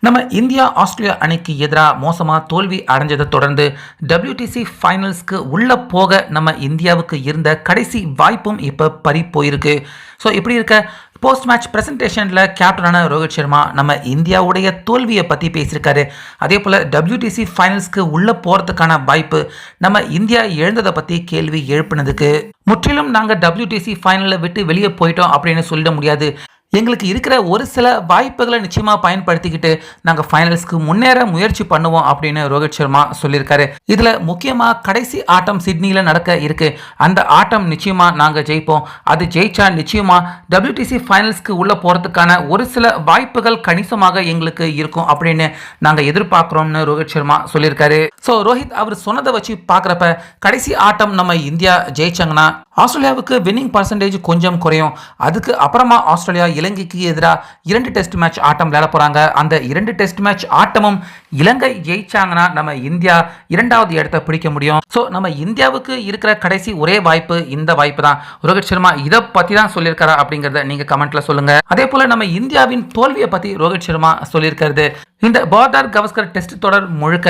நம்ம India Australia அணிக்கு எதிராக மோசமாக தோல்வி அடைஞ்சதை தொடர்ந்து WTC ஃபைனல்ஸ்க்கு உள்ளே போக நம்ம இந்தியாவுக்கு இருந்த கடைசி வாய்ப்பும் இப்போ பறி போயிருக்கு. ஸோ இப்படி இருக்க போஸ்ட் மேட்ச் ப்ரெசன்டேஷனில் கேப்டனான ரோஹித் சர்மா நம்ம இந்தியாவுடைய தோல்வியை பற்றி பேசியிருக்காரு. அதே போல் WTC ஃபைனல்ஸ்க்கு உள்ளே போகிறதுக்கான வாய்ப்பு நம்ம இந்தியா எழுந்ததை பற்றி கேள்வி எழுப்பினதுக்கு முற்றிலும் நாங்கள் WTC ஃபைனலில் விட்டு வெளியே போயிட்டோம் அப்படின்னு சொல்லிட முடியாது. எங்களுக்கு இருக்கிற ஒரு சில வாய்ப்புகளை நிச்சயமாக பயன்படுத்திக்கிட்டு நாங்கள் ஃபைனல்ஸ்க்கு முன்னேற முயற்சி பண்ணுவோம் அப்படின்னு ரோஹித் சர்மா சொல்லியிருக்காரு. இதில் முக்கியமாக கடைசி ஆட்டம் சிட்னியில் நடக்க இருக்கு. அந்த ஆட்டம் நிச்சயமாக நாங்கள் ஜெயிப்போம். அது ஜெயிச்சா நிச்சயமாக WTC ஃபைனல்ஸ்க்கு உள்ளே போகிறதுக்கான ஒரு சில வாய்ப்புகள் கணிசமாக எங்களுக்கு இருக்கும் அப்படின்னு நாங்கள் எதிர்பார்க்குறோம்னு ரோஹித் சர்மா சொல்லியிருக்காரு. ஸோ ரோஹித் அவர் சொன்னதை வச்சு பார்க்குறப்ப கடைசி ஆட்டம் நம்ம இந்தியா ஜெயிச்சாங்கன்னா ஆஸ்திரேலியாவுக்கு வின்னிங் பர்சன்டேஜ் கொஞ்சம் குறையும். அதுக்கு அப்புறமா ஆஸ்திரேலியா இலங்கைக்கு எதிராக 2 டெஸ்ட் மேட்ச் ஆட்டம் விளையாட போறாங்க. அந்த 2 டெஸ்ட் மேட்ச் ஆட்டமும் இலங்கை ஜெயிச்சாங்கன்னா நம்ம இந்தியா 2வது இடத்தை பிடிக்க முடியும். ஸோ நம்ம இந்தியாவுக்கு இருக்கிற கடைசி ஒரே வாய்ப்பு இந்த வாய்ப்பு தான். ரோஹித் சர்மா இதை பற்றி தான் சொல்லியிருக்காரா அப்படிங்கிறத நீங்க கமெண்ட்ல சொல்லுங்க. அதே போல நம்ம இந்தியாவின் தோல்வியை பற்றி ரோஹித் சர்மா சொல்லியிருக்கிறது, இந்த பார்டர் கவஸ்கர் டெஸ்ட் தொடர் முழுக்க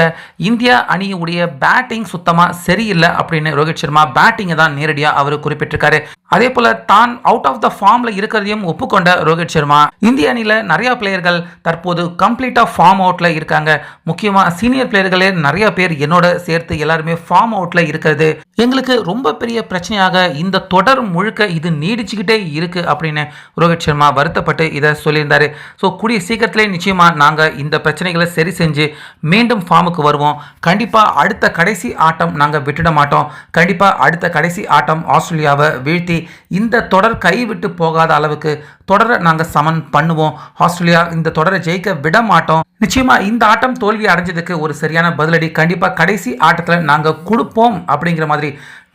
இந்தியா அணியுடைய பேட்டிங் சுத்தமா சரியில்லை அப்படின்னு ரோஹித் சர்மா பேட்டிங்கை தான் நேரடியாக அவர் குறிப்பிட்டிருக்காரு. அதே போல தான் அவுட் ஆஃப் த ஃபார்ம்ல இருக்கிறதையும் ஒப்புக்கொண்ட ரோஹித் சர்மா இந்திய அணியில நிறைய பிளேயர்கள் தற்போது கம்ப்ளீட்டா ஃபார்ம் அவுட்ல இருக்காங்க. முக்கியமா சீனியர் பிளேயர்களே நிறைய பேர் என்னோட சேர்த்து எல்லாருமே ஃபார்ம் அவுட்ல இருக்கிறது எங்களுக்கு ரொம்ப பெரிய பிரச்சனையாக இந்த தொடர் முழுக்க இது நீடிச்சுக்கிட்டே இருக்கு அப்படின்னு ரோஹித் சர்மா வருத்தப்பட்டு இதை சொல்லியிருந்தாரு. ஸோ கூடிய சீக்கிரத்திலே நிச்சயமா நாங்க இந்த பிரச்சனைகளை சரி செஞ்சு மீண்டும் ஃபார்முக்கு வருவோம். கண்டிப்பா அடுத்த கடைசி ஆட்டம் நாங்க விட்டுட மாட்டோம். கண்டிப்பா அடுத்த கடைசி ஆட்டம் ஆஸ்திரேலியாவை வீழ்த்தி இந்த தொடர் கைவிட்டு போகாத அளவுக்கு தொடரை நாங்க சமன் பண்ணுவோம். ஆஸ்திரேலியா இந்த தொடரை ஜெயிக்க விட மாட்டோம். நிச்சயமா இந்த ஆட்டம் தோல்வி அடைஞ்சதுக்கு ஒரு சரியான பதிலடி கண்டிப்பா கடைசி ஆட்டத்தில் நாங்க கொடுப்போம் அப்படிங்கிற மாதிரி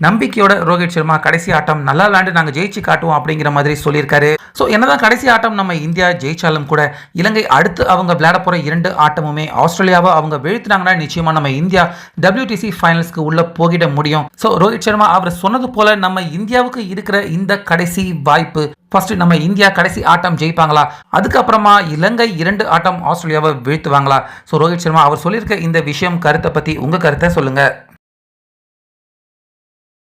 நம்பிக்கையோட ரோஹித் சர்மா கடைசி ஆட்டம் நல்லா விளையாண்டு நாங்க ஜெயிச்சு காட்டுவோம் அப்படிங்கிற மாதிரி சொல்லியிருக்காரு. ஸோ என்னதான் கடைசி ஆட்டம் நம்ம இந்தியா ஜெயிச்சாலும் கூட இலங்கை அடுத்து அவங்க விளையாட போற 2 ஆட்டமுமே ஆஸ்திரேலியாவை அவங்க வீழ்த்தினாங்கன்னா நிச்சயமா நம்ம இந்தியா WTC ஃபைனல்ஸ்க்கு உள்ள போகிட முடியும். ஸோ ரோஹித் சர்மா அவர் சொன்னது போல நம்ம இந்தியாவுக்கு இருக்கிற இந்த கடைசி வாய்ப்பு, ஃபர்ஸ்ட் நம்ம இந்தியா கடைசி ஆட்டம் ஜெயிப்பாங்களா, அதுக்கப்புறமா இலங்கை 2 ஆட்டம் ஆஸ்திரேலியாவை வீழ்த்துவாங்களா? ஸோ ரோஹித் சர்மா அவர் சொல்லியிருக்க இந்த விஷயம் கருத்தை பத்தி உங்க கருத்தை சொல்லுங்க.